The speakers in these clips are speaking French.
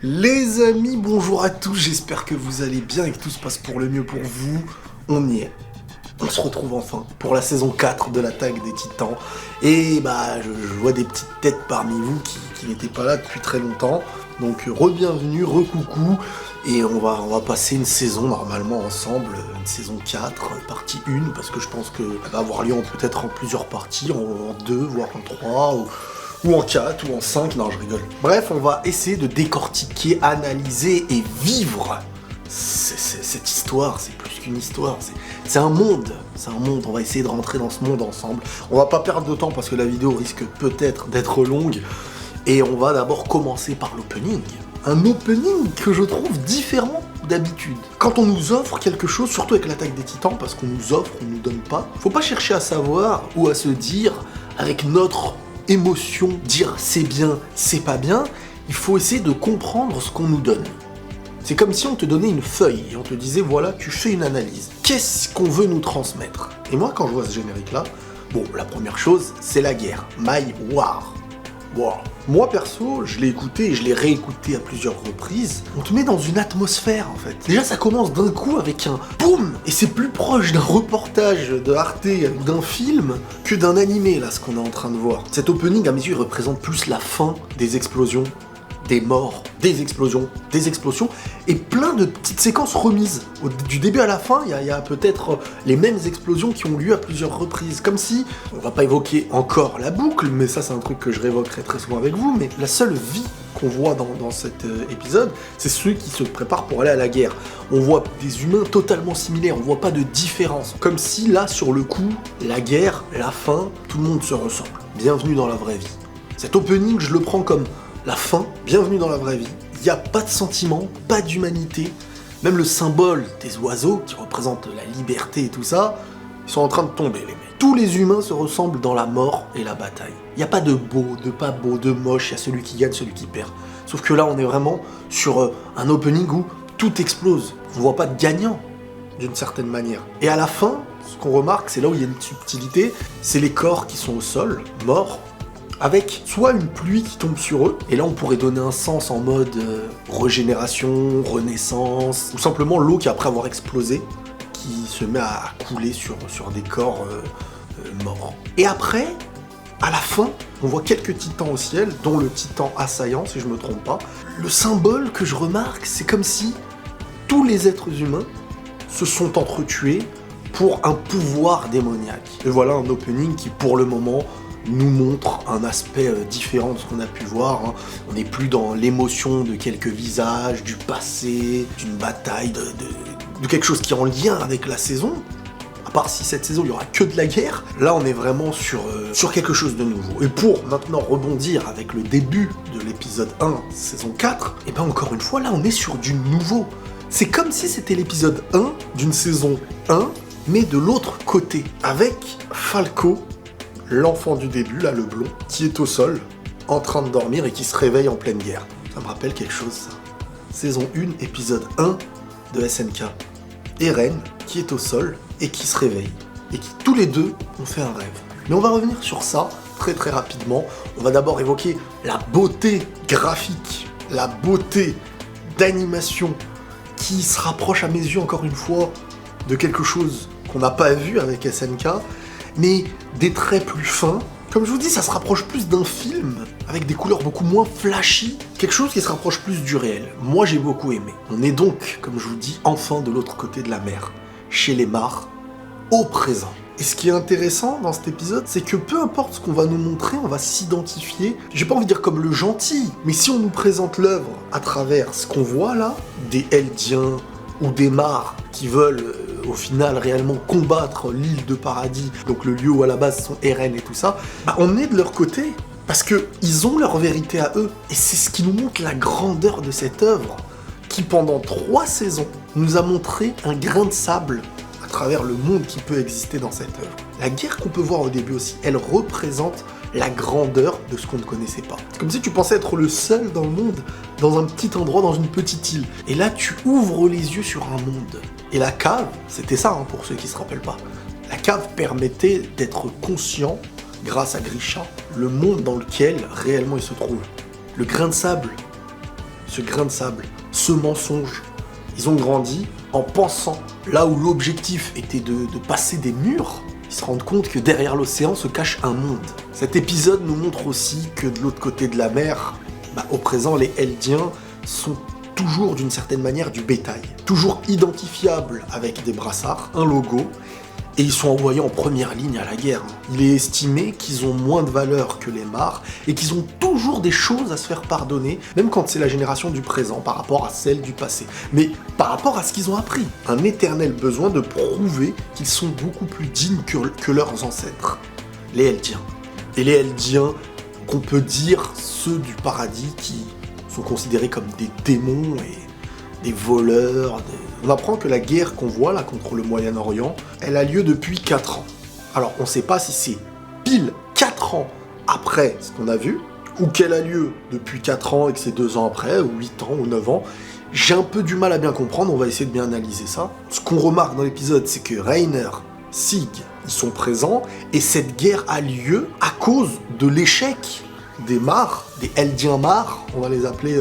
Les amis, bonjour à tous, j'espère que vous allez bien et que tout se passe pour le mieux pour vous. On y est. On se retrouve enfin pour la saison 4 de l'attaque des Titans. Et je vois des petites têtes parmi vous qui n'étaient pas là depuis très longtemps. Donc re-bienvenue, re-coucou. Et on va passer une saison normalement ensemble, une saison 4, partie 1, parce que je pense qu'elle va avoir lieu peut-être en plusieurs parties, en 2, voire en 3, ou en 4, ou en 5, non je rigole. Bref, on va essayer de décortiquer, analyser et vivre cette histoire. C'est plus qu'une histoire, c'est un monde, on va essayer de rentrer dans ce monde ensemble. On va pas perdre de temps parce que la vidéo risque peut-être d'être longue, et on va d'abord commencer par l'opening. Un opening que je trouve différent d'habitude. Quand on nous offre quelque chose, surtout avec l'attaque des Titans, parce qu'on nous offre, on nous donne pas, faut pas chercher à savoir ou à se dire avec notre émotion, dire c'est bien, c'est pas bien, il faut essayer de comprendre ce qu'on nous donne. C'est comme si on te donnait une feuille et on te disait voilà, tu fais une analyse. Qu'est-ce qu'on veut nous transmettre? Et moi, quand je vois ce générique-là, bon, la première chose, c'est la guerre. My War. Wow. Moi perso, je l'ai écouté et je l'ai réécouté à plusieurs reprises. On te met dans une atmosphère en fait. Déjà ça commence d'un coup avec un boum. Et c'est plus proche d'un reportage de Arte ou d'un film que d'un animé là ce qu'on est en train de voir. Cet opening à mes yeux il représente plus la fin des explosions, des morts, des explosions, et plein de petites séquences remises. Du début à la fin, il y a peut-être les mêmes explosions qui ont lieu à plusieurs reprises. Comme si, on va pas évoquer encore la boucle, mais ça c'est un truc que je réévoquerai très souvent avec vous, mais la seule vie qu'on voit dans cet épisode, c'est ceux qui se préparent pour aller à la guerre. On voit des humains totalement similaires, on voit pas de différence. Comme si là, sur le coup, la guerre, la fin, tout le monde se ressemble. Bienvenue dans la vraie vie. Cet opening, je le prends comme la fin, bienvenue dans la vraie vie. Il n'y a pas de sentiment, pas d'humanité. Même le symbole des oiseaux, qui représente la liberté et tout ça, ils sont en train de tomber, les mecs. Tous les humains se ressemblent dans la mort et la bataille. Il n'y a pas de beau, de pas beau, de moche, il y a celui qui gagne, celui qui perd. Sauf que là, on est vraiment sur un opening où tout explose. On ne voit pas de gagnant, d'une certaine manière. Et à la fin, ce qu'on remarque, c'est là où il y a une subtilité, c'est les corps qui sont au sol, morts, avec soit une pluie qui tombe sur eux, et là on pourrait donner un sens en mode régénération, renaissance, ou simplement l'eau qui après avoir explosé, qui se met à couler sur des corps morts. Et après, à la fin, on voit quelques titans au ciel, dont le titan assaillant, si je me trompe pas. Le symbole que je remarque, c'est comme si tous les êtres humains se sont entretués pour un pouvoir démoniaque. Et voilà un opening qui, pour le moment, nous montre un aspect différent de ce qu'on a pu voir. Hein. On n'est plus dans l'émotion de quelques visages, du passé, d'une bataille, de quelque chose qui est en lien avec la saison. À part si cette saison, il n'y aura que de la guerre. Là, on est vraiment sur quelque chose de nouveau. Et pour maintenant rebondir avec le début de l'épisode 1, saison 4, et bien encore une fois, là, on est sur du nouveau. C'est comme si c'était l'épisode 1 d'une saison 1, mais de l'autre côté, avec Falco, l'enfant du début, là, le blond, qui est au sol, en train de dormir et qui se réveille en pleine guerre. Ça me rappelle quelque chose, ça. Saison 1, épisode 1 de SNK. Eren, qui est au sol et qui se réveille. Et qui, tous les deux, ont fait un rêve. Mais on va revenir sur ça très très rapidement. On va d'abord évoquer la beauté graphique, la beauté d'animation, qui se rapproche à mes yeux, encore une fois, de quelque chose qu'on n'a pas vu avec SNK, mais des traits plus fins. Comme je vous dis, ça se rapproche plus d'un film, avec des couleurs beaucoup moins flashy, quelque chose qui se rapproche plus du réel. Moi, j'ai beaucoup aimé. On est donc, comme je vous dis, enfin de l'autre côté de la mer, chez les Mar, au présent. Et ce qui est intéressant dans cet épisode, c'est que peu importe ce qu'on va nous montrer, on va s'identifier, j'ai pas envie de dire comme le gentil, mais si on nous présente l'œuvre à travers ce qu'on voit là, des Eldiens ou des Mar qui veulent au final réellement combattre l'île de Paradis, donc le lieu où à la base sont Eren et tout ça, on est de leur côté, parce qu'ils ont leur vérité à eux, et c'est ce qui nous montre la grandeur de cette œuvre, qui pendant 3 saisons nous a montré un grain de sable à travers le monde qui peut exister dans cette œuvre. La guerre qu'on peut voir au début aussi, elle représente la grandeur de ce qu'on ne connaissait pas. C'est comme si tu pensais être le seul dans le monde, dans un petit endroit, dans une petite île. Et là, tu ouvres les yeux sur un monde. Et la cave, c'était ça, hein, pour ceux qui se rappellent pas. La cave permettait d'être conscient, grâce à Grisha, le monde dans lequel réellement il se trouve. Le grain de sable ce grain de sable, ce mensonge. Ils ont grandi en pensant, là où l'objectif était de passer des murs, ils se rendent compte que derrière l'océan se cache un monde. Cet épisode nous montre aussi que de l'autre côté de la mer, au présent, les Eldiens sont toujours d'une certaine manière du bétail. Toujours identifiables avec des brassards, un logo, et ils sont envoyés en première ligne à la guerre. Il est estimé qu'ils ont moins de valeur que les Mars, et qu'ils ont toujours des choses à se faire pardonner, même quand c'est la génération du présent par rapport à celle du passé. Mais par rapport à ce qu'ils ont appris. Un éternel besoin de prouver qu'ils sont beaucoup plus dignes que leurs ancêtres. Les Eldiens. Et les Eldiens, qu'on peut dire ceux du paradis qui sont considérés comme des démons et des voleurs. On apprend que la guerre qu'on voit là contre le Moyen-Orient, elle a lieu depuis 4 ans. Alors on ne sait pas si c'est pile 4 ans après ce qu'on a vu, ou qu'elle a lieu depuis 4 ans et que c'est 2 ans après, ou 8 ans, ou 9 ans. J'ai un peu du mal à bien comprendre, on va essayer de bien analyser ça. Ce qu'on remarque dans l'épisode, c'est que Reiner, Sig, ils sont présents, et cette guerre a lieu à cause de l'échec des Mars, des Eldiens Mars, on va les appeler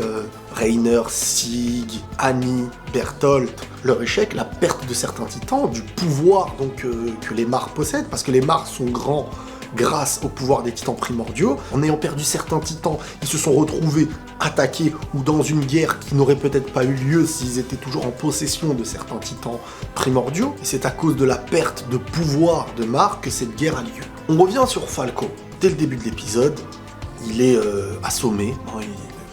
Reiner, Sig, Annie, Bertholdt. Leur échec, la perte de certains titans, du pouvoir donc que les Mars possèdent, parce que les Mars sont grands grâce au pouvoir des titans primordiaux. En ayant perdu certains titans, ils se sont retrouvés attaqués ou dans une guerre qui n'aurait peut-être pas eu lieu s'ils étaient toujours en possession de certains titans primordiaux. Et c'est à cause de la perte de pouvoir de Mars que cette guerre a lieu. On revient sur Falco. Dès le début de l'épisode, il est assommé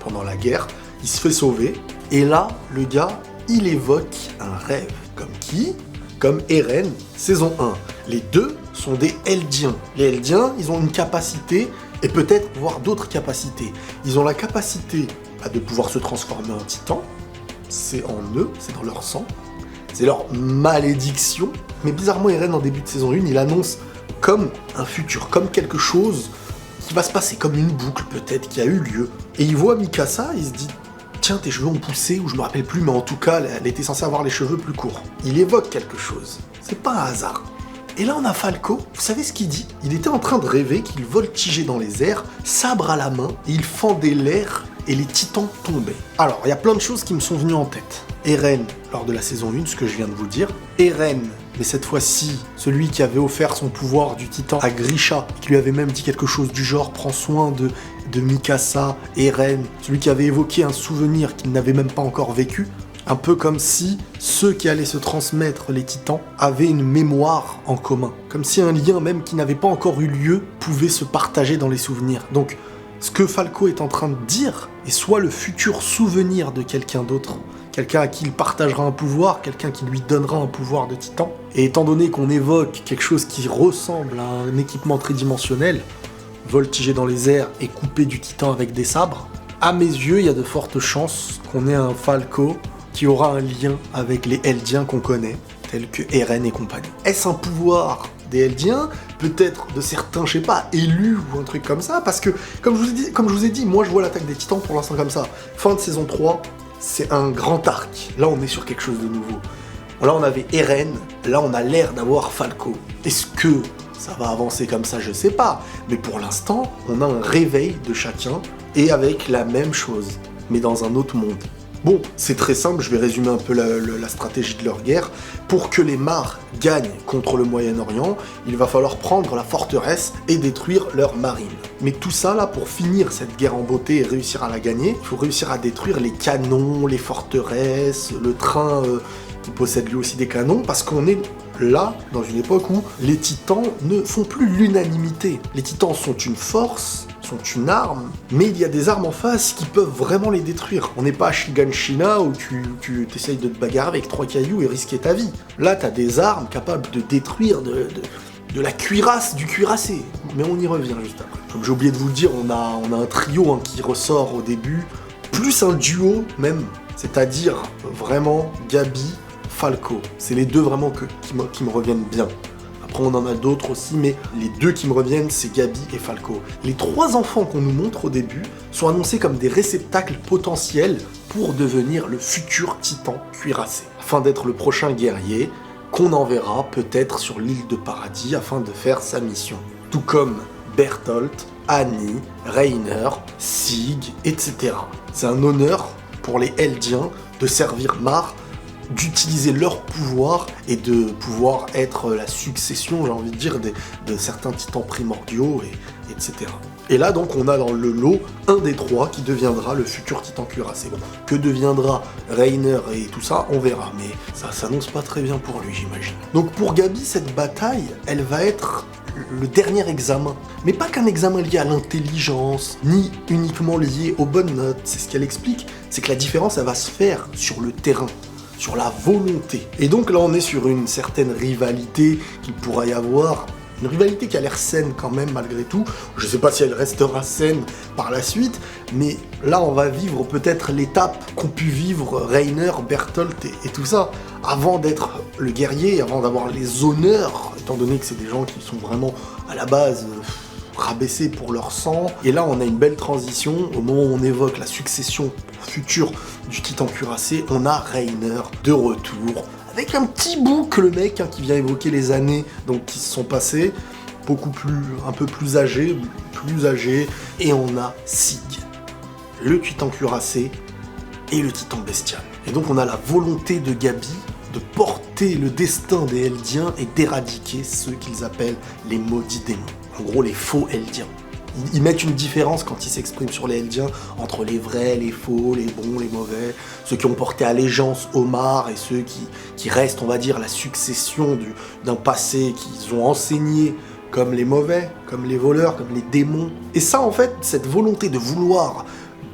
pendant la guerre, il se fait sauver, et là, le gars, il évoque un rêve. Comme qui ? Comme Eren, saison 1. Les deux sont des Eldiens. Les Eldiens, ils ont une capacité, et peut-être voire d'autres capacités. Ils ont la capacité de pouvoir se transformer en titan, c'est en eux, c'est dans leur sang, c'est leur malédiction. Mais bizarrement, Eren, en début de saison 1, il annonce comme un futur, comme quelque chose qui va se passer, comme une boucle peut-être qui a eu lieu. Et il voit Mikasa, il se dit « Tiens, tes cheveux ont poussé » ou je me rappelle plus, mais en tout cas, elle était censée avoir les cheveux plus courts. Il évoque quelque chose. C'est pas un hasard. Et là, on a Falco. Vous savez ce qu'il dit ? Il était en train de rêver qu'il voltigeait dans les airs, sabre à la main, et il fendait l'air et les titans tombaient. Alors, il y a plein de choses qui me sont venues en tête. Eren, lors de la saison 1, ce que je viens de vous dire. Eren, mais cette fois-ci, celui qui avait offert son pouvoir du titan à Grisha, qui lui avait même dit quelque chose du genre « Prends soin de Mikasa, Eren », celui qui avait évoqué un souvenir qu'il n'avait même pas encore vécu, un peu comme si ceux qui allaient se transmettre les titans avaient une mémoire en commun, comme si un lien même qui n'avait pas encore eu lieu pouvait se partager dans les souvenirs. Donc, ce que Falco est en train de dire est soit le futur souvenir de quelqu'un d'autre, quelqu'un à qui il partagera un pouvoir, quelqu'un qui lui donnera un pouvoir de titan. Et étant donné qu'on évoque quelque chose qui ressemble à un équipement tridimensionnel, voltiger dans les airs et couper du titan avec des sabres, à mes yeux, il y a de fortes chances qu'on ait un Falco qui aura un lien avec les Eldiens qu'on connaît, tels que Eren et compagnie. Est-ce un pouvoir des Eldiens ? Peut-être de certains, je sais pas, élus ou un truc comme ça, parce que, comme je vous ai dit, moi je vois l'attaque des titans pour l'instant comme ça. Fin de saison 3, c'est un grand arc. Là, on est sur quelque chose de nouveau. Là, on avait Eren, là, on a l'air d'avoir Falco. Est-ce que ça va avancer comme ça ? Je sais pas. Mais pour l'instant, on a un réveil de chacun, et avec la même chose, mais dans un autre monde. Bon, c'est très simple, je vais résumer un peu la stratégie de leur guerre. Pour que les Mars gagnent contre le Moyen-Orient, il va falloir prendre la forteresse et détruire leur marine. Mais tout ça, là, pour finir cette guerre en beauté et réussir à la gagner, il faut réussir à détruire les canons, les forteresses, le train qui possède lui aussi des canons, parce qu'on est là, dans une époque où les titans ne font plus l'unanimité. Les titans sont une force, sont une arme, mais il y a des armes en face qui peuvent vraiment les détruire. On n'est pas à Shiganshina où tu essayes de te bagarrer avec 3 cailloux et risquer ta vie. Là, t'as des armes capables de détruire de la cuirasse du cuirassé. Mais on y revient juste après. Comme j'ai oublié de vous le dire, on a un trio qui ressort au début, plus un duo même, c'est-à-dire vraiment Gabi, Falco. C'est les deux vraiment qui me reviennent bien. Après, on en a d'autres aussi, mais les deux qui me reviennent, c'est Gabi et Falco. Les 3 enfants qu'on nous montre au début sont annoncés comme des réceptacles potentiels pour devenir le futur titan cuirassé, afin d'être le prochain guerrier qu'on enverra peut-être sur l'île de Paradis afin de faire sa mission. Tout comme Bertholdt, Annie, Reiner, Sig, etc. C'est un honneur pour les Eldiens de servir Mar, d'utiliser leur pouvoir et de pouvoir être la succession, j'ai envie de dire, de certains titans primordiaux, etc. Et là, donc, on a dans le lot un des trois qui deviendra le futur titan cuirassé. Bon, que deviendra Reiner et tout ça, on verra, mais ça s'annonce pas très bien pour lui, j'imagine. Donc pour Gabi, cette bataille, elle va être le dernier examen. Mais pas qu'un examen lié à l'intelligence, ni uniquement lié aux bonnes notes. C'est ce qu'elle explique, c'est que la différence, elle va se faire sur le terrain, sur la volonté. Et donc là, on est sur une certaine rivalité qu'il pourra y avoir. Une rivalité qui a l'air saine quand même, malgré tout. Je sais pas si elle restera saine par la suite, mais là, on va vivre peut-être l'étape qu'ont pu vivre Reiner, Bertolt et tout ça, avant d'être le guerrier, avant d'avoir les honneurs, étant donné que c'est des gens qui sont vraiment, à la base, rabaissés pour leur sang. Et là, on a une belle transition. Au moment où on évoque la succession future du titan cuirassé, on a Reiner de retour, avec un petit boucle, le mec, qui vient évoquer les années donc, qui se sont passées, un peu plus âgé, et on a Sig, le titan cuirassé et le titan bestial. Et donc on a la volonté de Gabi de porter le destin des Eldiens et d'éradiquer ceux qu'ils appellent les maudits démons. En gros, les faux Eldiens. Ils mettent une différence quand ils s'expriment sur les Eldiens entre les vrais, les faux, les bons, les mauvais, ceux qui ont porté allégeance au Mar et ceux qui restent, on va dire, la succession d'un passé qu'ils ont enseigné comme les mauvais, comme les voleurs, comme les démons. Et ça, en fait, cette volonté de vouloir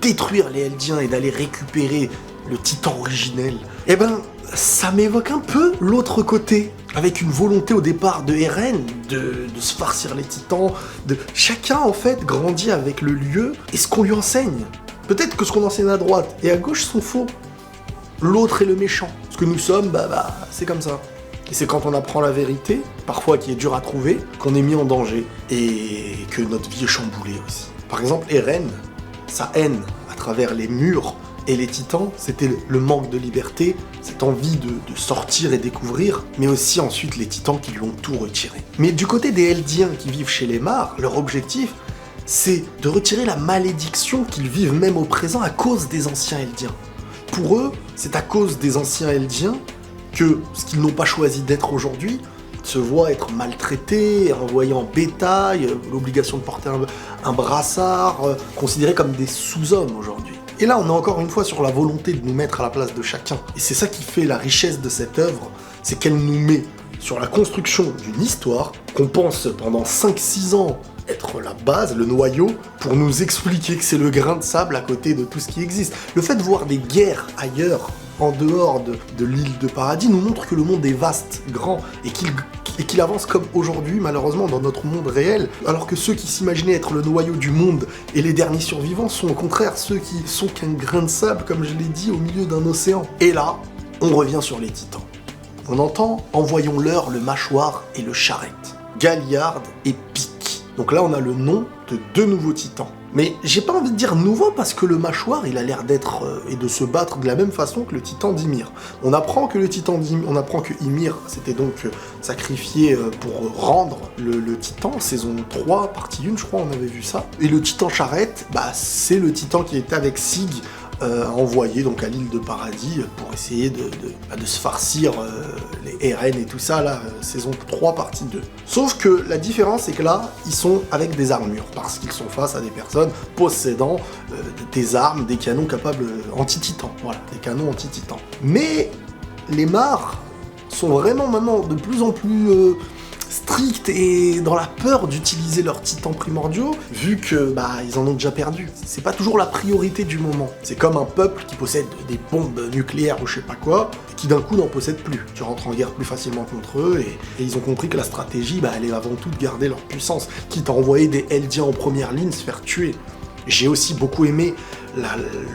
détruire les Eldiens et d'aller récupérer le titan originel, eh ben, ça m'évoque un peu l'autre côté, avec une volonté au départ de Eren de se farcir les titans, chacun en fait grandit avec le lieu et ce qu'on lui enseigne. Peut-être que ce qu'on enseigne à droite et à gauche sont faux. L'autre est le méchant. Ce que nous sommes, c'est comme ça. Et c'est quand on apprend la vérité, parfois qui est dure à trouver, qu'on est mis en danger et que notre vie est chamboulée aussi. Par exemple, Eren, sa haine à travers les murs et les titans, c'était le manque de liberté, cette envie de sortir et découvrir, mais aussi ensuite les titans qui lui ont tout retiré. Mais du côté des Eldiens qui vivent chez les Mar, leur objectif, c'est de retirer la malédiction qu'ils vivent même au présent à cause des anciens Eldiens. Pour eux, c'est à cause des anciens Eldiens que ce qu'ils n'ont pas choisi d'être aujourd'hui se voient être maltraités, envoyés en bétail, l'obligation de porter un brassard, considérés comme des sous-hommes aujourd'hui. Et là, on est encore une fois sur la volonté de nous mettre à la place de chacun. Et c'est ça qui fait la richesse de cette œuvre, c'est qu'elle nous met sur la construction d'une histoire qu'on pense pendant 5-6 ans être la base, le noyau, pour nous expliquer que c'est le grain de sable à côté de tout ce qui existe. Le fait de voir des guerres ailleurs, en dehors de l'île de Paradis, nous montre que le monde est vaste, grand, et qu'il avance comme aujourd'hui, malheureusement, dans notre monde réel, alors que ceux qui s'imaginaient être le noyau du monde et les derniers survivants sont au contraire ceux qui sont qu'un grain de sable, comme je l'ai dit, au milieu d'un océan. Et là, on revient sur les titans. On entend « Envoyons-leur le mâchoire et le charrette », Galliard et Pique. Donc là, on a le nom de 2 nouveaux titans. Mais j'ai pas envie de dire nouveau parce que le mâchoire, il a l'air d'être et de se battre de la même façon que le titan d'Ymir. On apprend que Ymir s'était donc sacrifié pour rendre le titan, saison 3, partie 1, je crois, on avait vu ça. Et le titan charrette, c'est le titan qui était avec Sig, envoyé donc à l'île de Paradis pour essayer de se farcir les Eren et tout ça, là, saison 3, partie 2. Sauf que la différence, c'est que là, ils sont avec des armures, parce qu'ils sont face à des personnes possédant des armes, des canons capables anti-titans. Voilà, des canons anti-titans. Mais les Mar sont vraiment maintenant de plus en plus stricts et dans la peur d'utiliser leurs titans primordiaux, vu que ils en ont déjà perdu. C'est pas toujours la priorité du moment. C'est comme un peuple qui possède des bombes nucléaires ou je sais pas quoi, et qui d'un coup n'en possède plus. Tu rentres en guerre plus facilement contre eux, et ils ont compris que la stratégie, elle est avant tout de garder leur puissance, quitte à envoyer des Eldiens en première ligne se faire tuer. J'ai aussi beaucoup aimé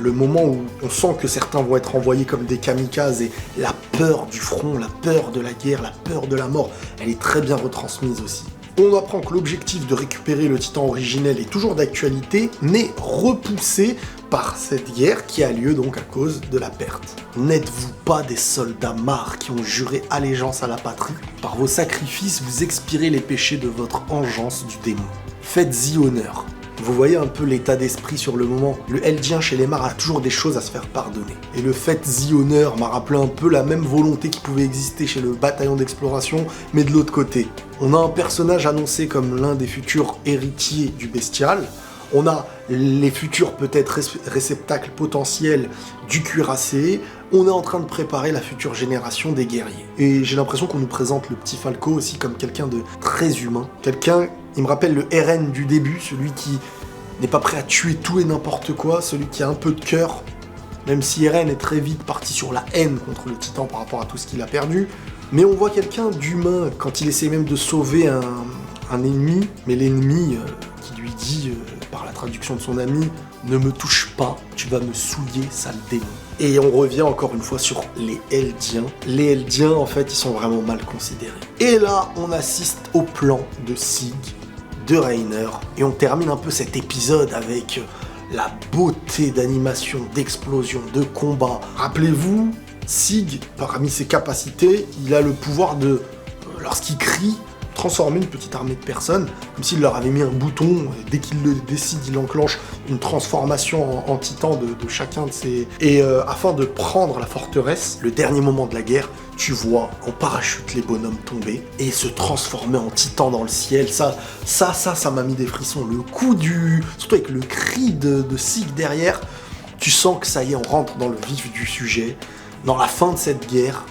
le moment où on sent que certains vont être envoyés comme des kamikazes et la peur du front, la peur de la guerre, la peur de la mort, elle est très bien retransmise aussi. On apprend que l'objectif de récupérer le titan originel est toujours d'actualité, mais repoussé par cette guerre qui a lieu donc à cause de la perte. N'êtes-vous pas des soldats Mar qui ont juré allégeance à la patrie? Par vos sacrifices, vous expirez les péchés de votre engeance du démon. Faites-y honneur. Vous voyez un peu l'état d'esprit sur le moment. Le Eldien chez les Mars a toujours des choses à se faire pardonner. Et le fait The Honor m'a rappelé un peu la même volonté qui pouvait exister chez le bataillon d'exploration, mais de l'autre côté. On a un personnage annoncé comme l'un des futurs héritiers du bestial. On a les futurs peut-être réceptacles potentiels du cuirassé. On est en train de préparer la future génération des guerriers. Et j'ai l'impression qu'on nous présente le petit Falco aussi comme quelqu'un de très humain. Quelqu'un, il me rappelle le RN du début, celui qui n'est pas prêt à tuer tout et n'importe quoi, celui qui a un peu de cœur. Même si RN est très vite parti sur la haine contre le Titan par rapport à tout ce qu'il a perdu. Mais on voit quelqu'un d'humain quand il essaie même de sauver un ennemi, mais l'ennemi qui lui dit, par la traduction de son ami, « Ne me touche pas, tu vas me souiller, sale démon ». Et on revient encore une fois sur les Eldiens. Les Eldiens, en fait, ils sont vraiment mal considérés. Et là, on assiste au plan de Sig, de Reiner, et on termine un peu cet épisode avec la beauté d'animation, d'explosion, de combat. Rappelez-vous, Sig, parmi ses capacités, il a le pouvoir de, lorsqu'il crie, transformer une petite armée de personnes, comme s'il leur avait mis un bouton, et dès qu'il le décide, il enclenche une transformation en titan de chacun de ses... Et afin de prendre la forteresse, le dernier moment de la guerre, tu vois en parachute les bonhommes tomber et se transformer en titan dans le ciel. Ça m'a mis des frissons. Le coup du... Surtout avec le cri de Sig derrière, tu sens que ça y est, on rentre dans le vif du sujet, dans la fin de cette guerre.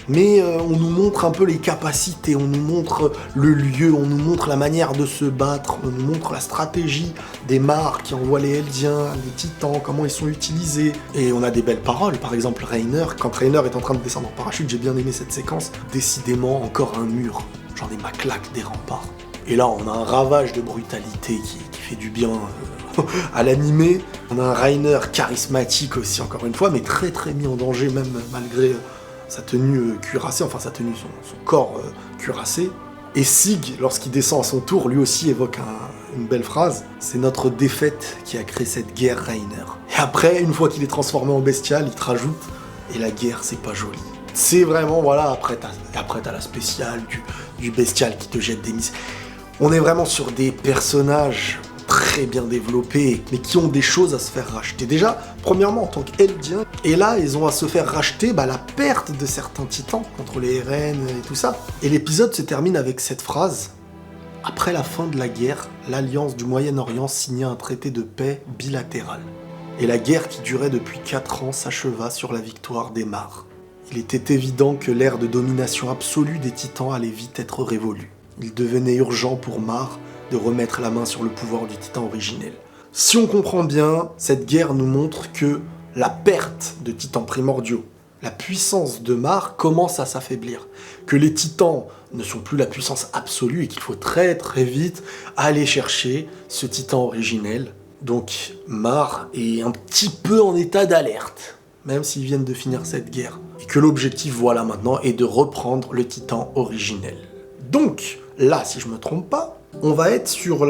Mais on nous montre un peu les capacités, on nous montre le lieu, on nous montre la manière de se battre, on nous montre la stratégie des Mars qui envoient les Eldiens, les Titans, comment ils sont utilisés. Et on a des belles paroles, par exemple Reiner, quand Reiner est en train de descendre en parachute, j'ai bien aimé cette séquence. Décidément, encore un mur, j'en ai ma claque des remparts. Et là, on a un ravage de brutalité qui fait du bien à l'animé. On a un Reiner charismatique aussi, encore une fois, mais très très mis en danger, même malgré... sa tenue cuirassée, enfin sa tenue, son corps cuirassé. Et Sig, lorsqu'il descend à son tour, lui aussi évoque une belle phrase. C'est notre défaite qui a créé cette guerre, Reiner. Et après, une fois qu'il est transformé en bestial, il te rajoute « Et la guerre, c'est pas joli ». C'est vraiment, voilà, après t'as la spéciale du bestial qui te jette des missiles. On est vraiment sur des personnages très bien développés, mais qui ont des choses à se faire racheter. Déjà, premièrement, en tant qu'Eldiens, et là, ils ont à se faire racheter la perte de certains titans contre les RN et tout ça. Et l'épisode se termine avec cette phrase. Après la fin de la guerre, l'Alliance du Moyen-Orient signa un traité de paix bilatéral. Et la guerre qui durait depuis 4 ans s'acheva sur la victoire des Mars. Il était évident que l'ère de domination absolue des titans allait vite être révolue. Il devenait urgent pour Mars de remettre la main sur le pouvoir du titan originel. Si on comprend bien, cette guerre nous montre que la perte de titans primordiaux, la puissance de Mars commence à s'affaiblir, que les titans ne sont plus la puissance absolue et qu'il faut très très vite aller chercher ce titan originel. Donc Mars est un petit peu en état d'alerte, même s'ils viennent de finir cette guerre. Et que l'objectif, voilà maintenant, est de reprendre le titan originel. Donc, là, si je me trompe pas, on va être sur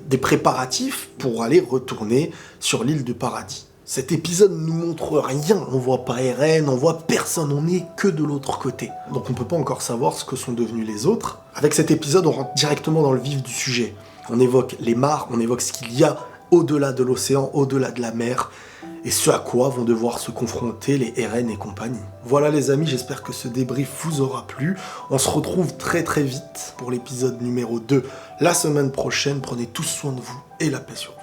des préparatifs pour aller retourner sur l'île du paradis. Cet épisode nous montre rien, on voit pas RN, on voit personne, on est que de l'autre côté. Donc on peut pas encore savoir ce que sont devenus les autres. Avec cet épisode, on rentre directement dans le vif du sujet. On évoque les Mars, on évoque ce qu'il y a au-delà de l'océan, au-delà de la mer, et ce à quoi vont devoir se confronter les RN et compagnie. Voilà les amis, j'espère que ce débrief vous aura plu. On se retrouve très très vite pour l'épisode numéro 2 la semaine prochaine. Prenez tous soin de vous et la paix sur vous.